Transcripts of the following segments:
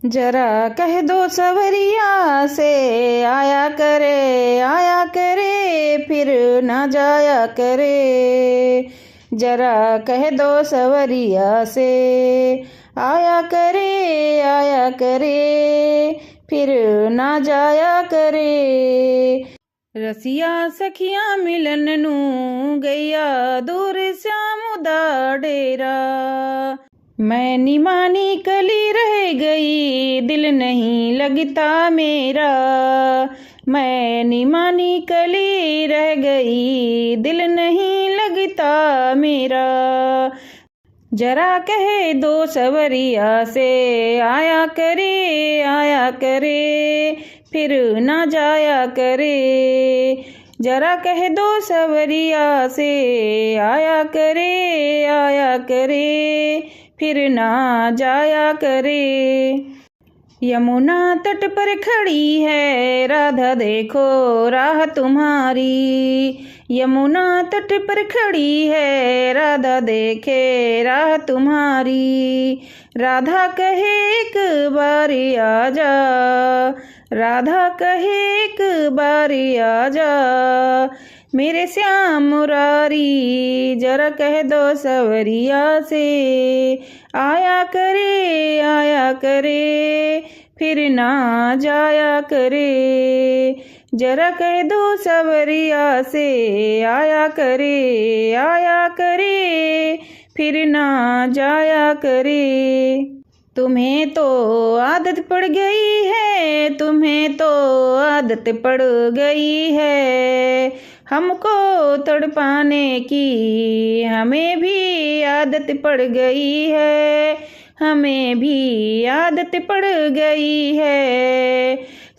जरा कह दो सवरिया से आया करे फिर ना जाया करे। जरा कह दो सवरिया से आया करे फिर ना जाया करे। रसिया सखिया मिलन नू गैया दूर श्याम दा डेरा। मैं निमानी कली रह गई दिल नहीं लगता मेरा। मैं निमानी कली रह गई दिल नहीं लगता मेरा। जरा कहे दो सवरिया से आया करे फिर ना जाया करे। जरा कह दो सवरिया से आया करे फिर ना जाया करे। यमुना तट पर खड़ी है राधा देखो राह तुम्हारी। यमुना तट पर खड़ी है राधा देखे राह तुम्हारी। राधा कहे एक बारी आजा, राधा कहे एक बारी आजा मेरे श्याम मुरारी। जरा कह दो सवरिया से आया करे फिर ना जाया करे। जरा कह दो सवरिया से आया करे फिर ना जाया करे। तुम्हें तो आदत पड़ गई है, तुम्हें तो आदत पड़ गई है हमको तड़पाने की। हमें भी आदत पड़ गई है, हमें भी आदत पड़ गई है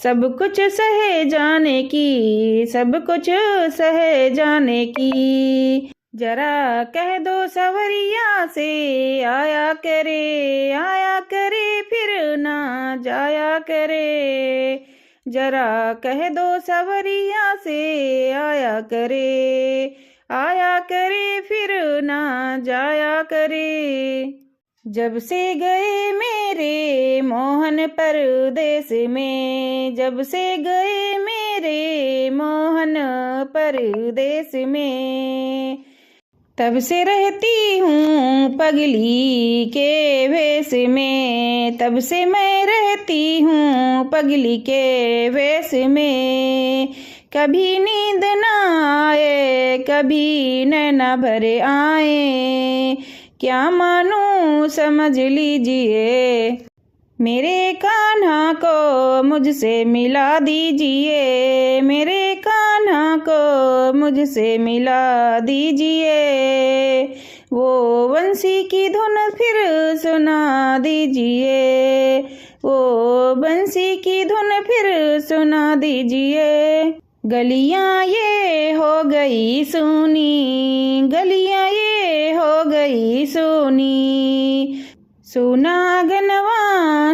सब कुछ सहे जाने की, सब कुछ सहे जाने की। जरा कह दो सवरिया से आया करे फिर ना जाया करे। जरा कह दो सवरिया से आया करे फिर ना जाया करे। जब से गए मेरे मोहन परदेस में, जब से गए मेरे मोहन परदेस में, तब से रहती हूँ पगली के भेष में। तब से मैं रहती हूँ पगली के भेष में। कभी नींद न आए, कभी नैना भरे आए, क्या मानूं समझ लीजिए। मेरे कान्हा को मुझसे मिला दीजिए, मेरे कान्हा को मुझसे मिला दीजिए। वो बंसी की धुन फिर सुना दीजिए, वो बंसी की धुन फिर सुना दीजिए। गलियां ये हो गई सूनी, गलियां ये हो गई सूनी। सुना गनवा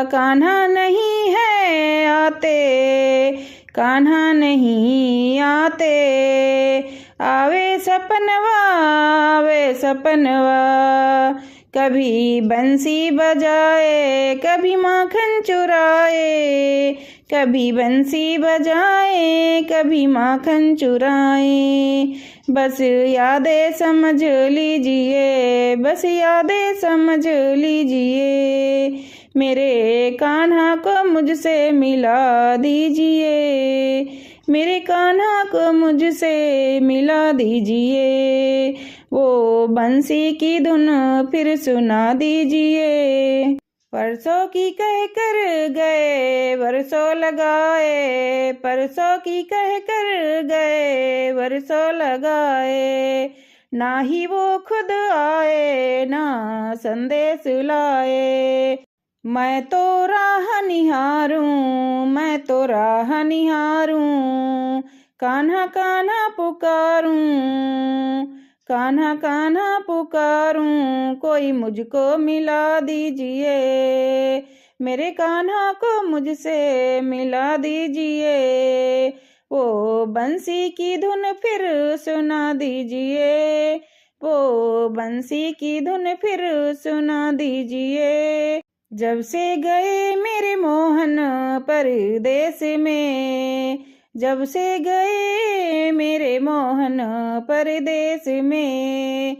कान्हा नहीं है आते, कान्हा नहीं आते। आवे सपनवा कभी बंसी बजाए, कभी माखन चुराए, कभी बंसी बजाए, कभी माखन चुराए। बस यादें समझ लीजिए, बस यादें समझ लीजिए। मेरे कान्हा को मुझसे मिला दीजिए, मेरे कान्हा को मुझसे मिला दीजिए। वो बंसी की धुन फिर सुना दीजिए। परसों की कह कर गए बरसों लगाए, परसों की कह कर गए बरसों लगाए। ना ही वो खुद आए ना संदेश लाए। मैं तो राह निहारूं, मैं तो राह निहारूं, कान्हा कान्हा पुकारूं, कान्हा कान्हा पुकारूं। कोई मुझको मिला दीजिए, मेरे कान्हा को मुझसे मिला दीजिए। वो बंसी की धुन फिर सुना दीजिए, वो बंसी की धुन फिर सुना दीजिए। जब से गए मेरे मोहन परदेस में, जब से गए मेरे मोहन परदेस में,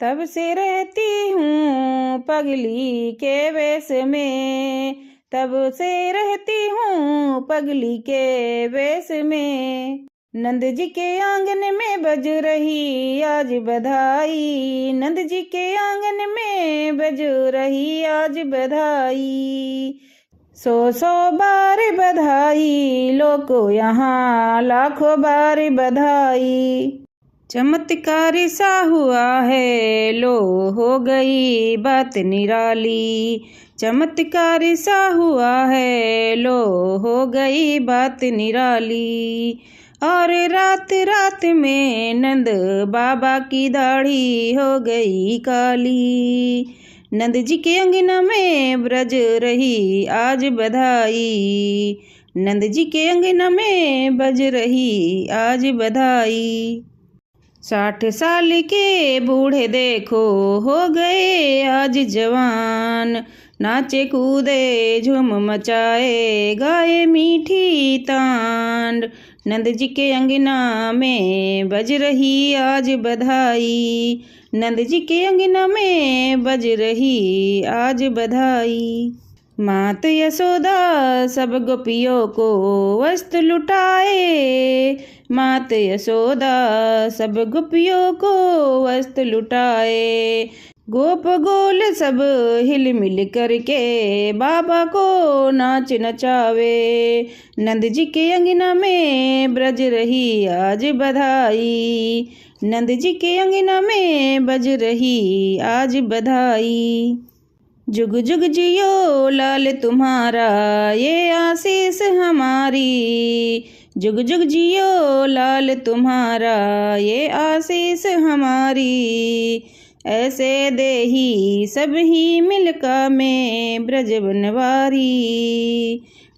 तब से रहती हूँ पगली के वेश में, तब से रहती हूँ पगली के वेश में। नंद जी के आंगन में बज रही आज बधाई, नंद जी के आंगन में बज रही आज बधाई। 100 बार बधाई, लोगों यहाँ लाखों बार बधाई। चमत्कार सा हुआ है, लो हो गई बात निराली। चमत्कार सा हुआ है, लो हो गई बात निराली। और रात रात में नंद बाबा की दाढ़ी हो गई काली। नंद जी के अंगना में ब्रज रही आज बधाई, नंद जी के अंगना में बज रही आज बधाई। 60 साल के बूढ़े देखो हो गए आज जवान, नाचे कूदे झूम मचाए गाए मीठी तान। नंद जी के अंगना में बज रही आज बधाई, नंद जी के अंगना में बज रही आज बधाई। मात यशोदा सब गोपियों को वस्त्र लुटाए, मात यशोदा सब गोपियों को वस्त्र लुटाए। गोप गोल सब हिल मिल करके बाबा को नाच नचावे। नंद जी के अंगना में ब्रज रही आज बधाई, नंद जी के अंगना में बज रही आज बधाई। जुग जुग जियो लाल तुम्हारा ये आशीष हमारी, जुग जुग जियो लाल तुम्हारा ये आशीष हमारी। ऐसे देही सब ही मिलका में ब्रज बनवारी,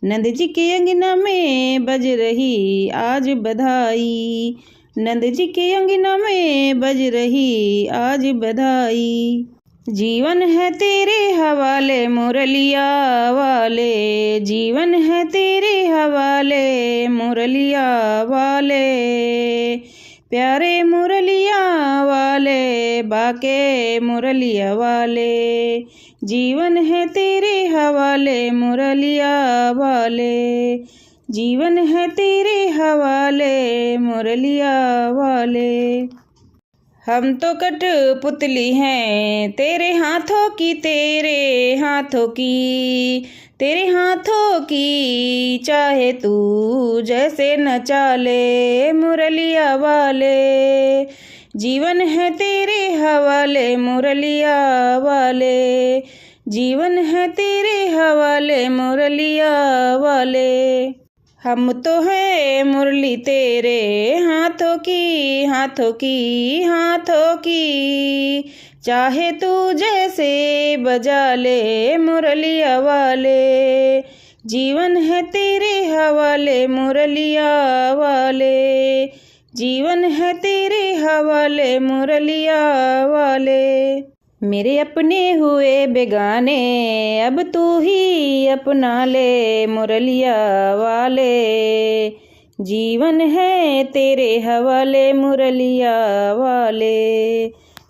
नंद जी के अंगना में बज रही आज बधाई, नंद जी के अंगना में बज रही आज बधाई। जीवन है तेरे हवाले मुरलिया वाले, जीवन है तेरे हवाले मुरलिया वाले। प्यारे मुरलिया वाले बाके मुरलिया वाले, जीवन है तेरे हवाले मुरलिया वाले, जीवन है तेरे हवाले मुरलिया वाले। हम तो कठपुतली हैं तेरे हाथों की, तेरे हाथों की, तेरे हाथों की। चाहे तू जैसे नचा ले मुरलिया वाले, जीवन है तेरे हवाले मुरलिया वाले, जीवन है तेरे हवाले मुरलिया वाले। हम तो है मुरली तेरे हाथों की, हाथों की, हाथों की। चाहे तू जैसे बजा ले मुरलिया वाले, जीवन है तेरे हवाले मुरलिया वाले, जीवन है तेरे हवाले मुरलिया वाले। मेरे अपने हुए बेगाने अब तू ही अपना ले मुरलिया वाले, जीवन है तेरे हवाले मुरलिया वाले,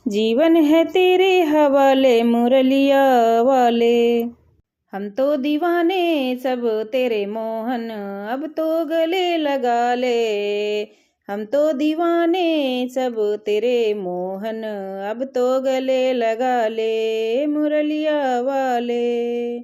जीवन है तेरे हवाले मुरलिया वाले। हम तो दीवाने सब तेरे मोहन अब तो गले लगा ले, हम तो दीवाने सब तेरे मोहन अब तो गले लगा ले मुरलिया वाले,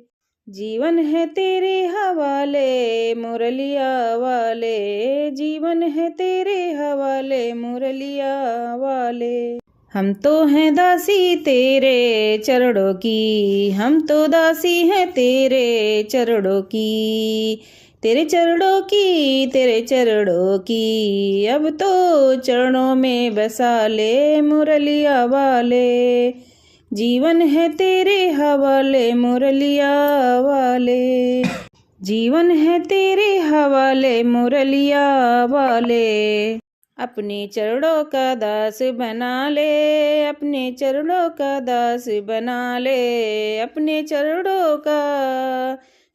जीवन है तेरे हवाले मुरलिया वाले, जीवन है तेरे हवाले मुरलिया वाले। हम तो हैं दासी तेरे चरणों की, हम तो दासी हैं तेरे चरणों की, तेरे चरणों की, तेरे चरणों की। अब तो चरणों में बसा ले मुरलिया वाले, जीवन है तेरे हवाले मुरलिया वाले, जीवन है तेरे हवाले मुरलिया वाले। अपने चरणों का दास बना ले, अपने चरणों का दास बना ले, अपने चरणों का,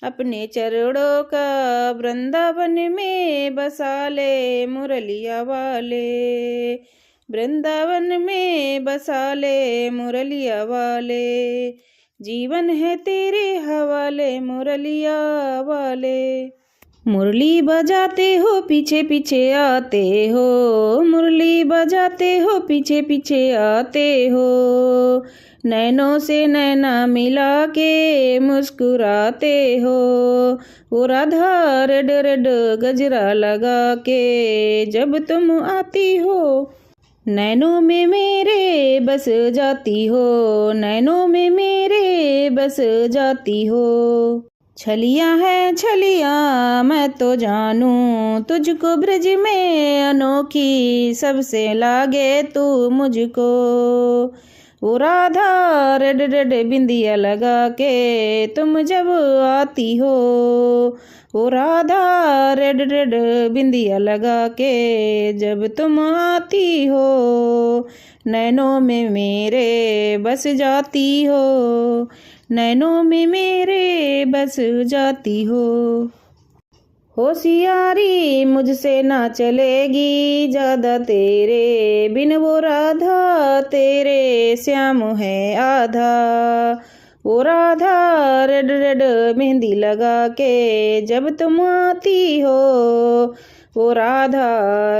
अपने चरणों का वृंदावन में बसा ले मुरलिया वाले, वृंदावन में बसा ले मुरलिया वाले, जीवन है तेरे हवाले मुरलिया वाले। मुरली बजाते हो पीछे पीछे आते हो, मुरली बजाते हो पीछे पीछे आते हो, नैनों से नैना मिला के मुस्कुराते हो, वो राधा रेड रेड गजरा लगा के जब तुम आती हो, नैनों में मेरे बस जाती हो, नैनों में मेरे बस जाती हो। छलिया है छलिया मैं तो जानूं तुझको, ब्रज में अनोखी सबसे लागे तू मुझको, वो राधा रेड रेड बिंदिया लगा के तुम जब आती हो, वो राधा रेड रेड बिंदिया लगा के जब तुम आती हो, नैनों में मेरे बस जाती हो, नैनों में मेरे बस जाती हो। होशियारी मुझसे ना चलेगी ज़्यादा तेरे बिन, वो राधा तेरे श्याम है आधा, वो राधा रेड रेड मेहंदी लगा के जब तुम आती हो, वो राधा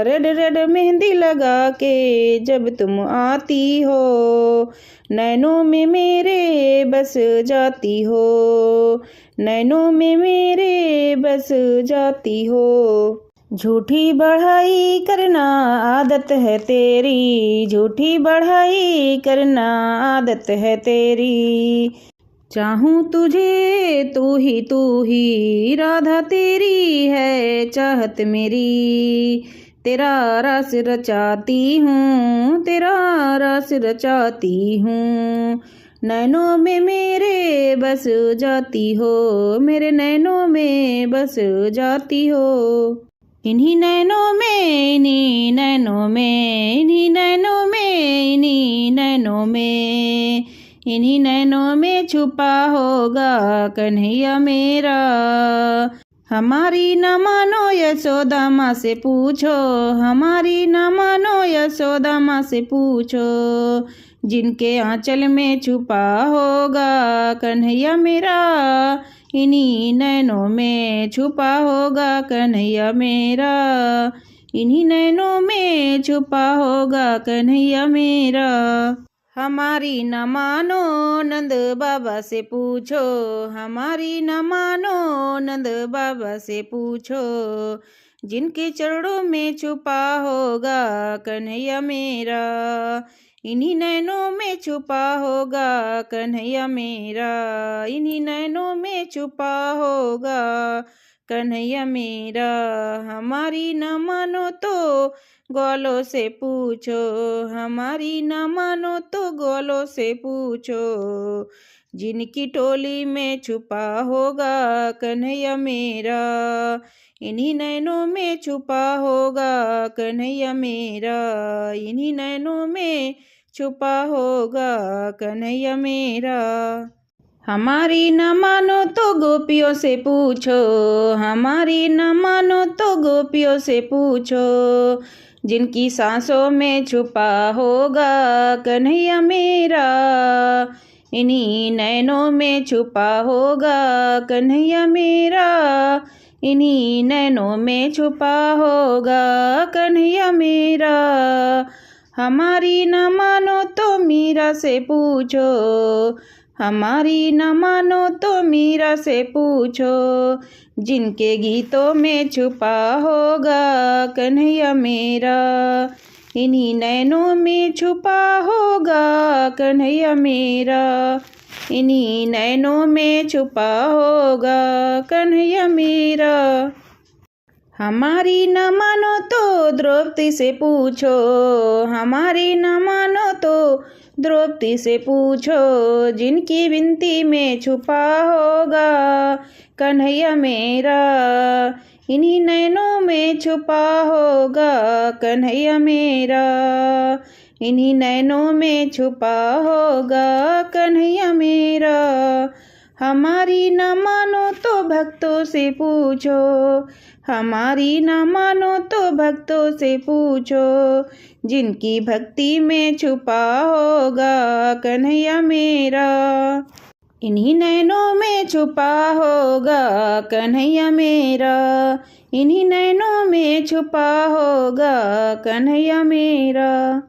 रेड रेड मेहंदी लगा के जब तुम आती हो, नैनों में मेरे बस जाती हो, नैनों में मेरे बस जाती हो। झूठी बढ़ाई करना आदत है तेरी, झूठी बढ़ाई करना आदत है तेरी, चाहूं तुझे तू ही राधा तेरी है चाहत मेरी, तेरा रस रचाती हूँ, तेरा रस रचाती हूँ, नैनों में मेरे बस जाती हो, मेरे नैनों में बस जाती हो, इन्हीं नैनों में, इन्हीं नैनों में, इन्हीं नैनों में, इन्हीं नैनों में, इन्हीं नैनों में छुपा होगा कन्हैया मेरा, हमारी न मानो यशोदा माँ से पूछो, हमारी न मानो यशोदा माँ से पूछो, जिनके आंचल में छुपा होगा कन्हैया मेरा, इन्हीं नैनों में छुपा होगा कन्हैया मेरा, इन्हीं नैनों में छुपा होगा कन्हैया मेरा। हमारी न मानो नंद बाबा से पूछो, हमारी न मानो नंद बाबा से पूछो, जिनके चरणों में छुपा होगा कन्हैया मेरा, इन्हीं नैनों में छुपा होगा कन्हैया मेरा, इन्हीं नैनों में छुपा होगा कन्हैया मेरा। हमारी न मानो तो ग्वालों से पूछो, हमारी न मानो तो ग्वालों से पूछो, जिनकी टोली में छुपा होगा कन्हैया मेरा, इन्हीं नैनों में छुपा होगा कन्हैया मेरा, इन्हीं नैनों में छुपा होगा कन्हैया मेरा। हमारी न मानो तो गोपियों से पूछो, हमारी न मानो तो गोपियों से पूछो, जिनकी सांसों में छुपा होगा कन्हैया मेरा, इन्हीं नैनों में छुपा होगा कन्हैया मेरा, इन्हीं नैनों में छुपा होगा कन्हैया मेरा। हमारी न मानो तो मीरा से पूछो, हमारी न मानो तो मीरा से पूछो, जिनके गीतों में छुपा होगा कन्हैया मेरा, इन्हीं नैनों में छुपा होगा कन्हैया मेरा, इन्हीं नैनों में छुपा होगा कन्हैया मेरा। हमारी न मानो तो द्रौपदी से पूछो, हमारी न मानो तो द्रौपदी से पूछो, जिनकी विनती में छुपा होगा कन्हैया मेरा, इन्हीं नैनों में छुपा होगा कन्हैया मेरा, इन्हीं नैनों में छुपा होगा कन्हैया मेरा। हमारी न मानो तो भक्तों से पूछो, हमारी न मानो तो भक्तों से पूछो, जिनकी भक्ति में छुपा होगा कन्हैया मेरा। इन्हीं नैनों में छुपा होगा कन्हैया मेरा, इन्हीं नैनों में छुपा होगा कन्हैया मेरा।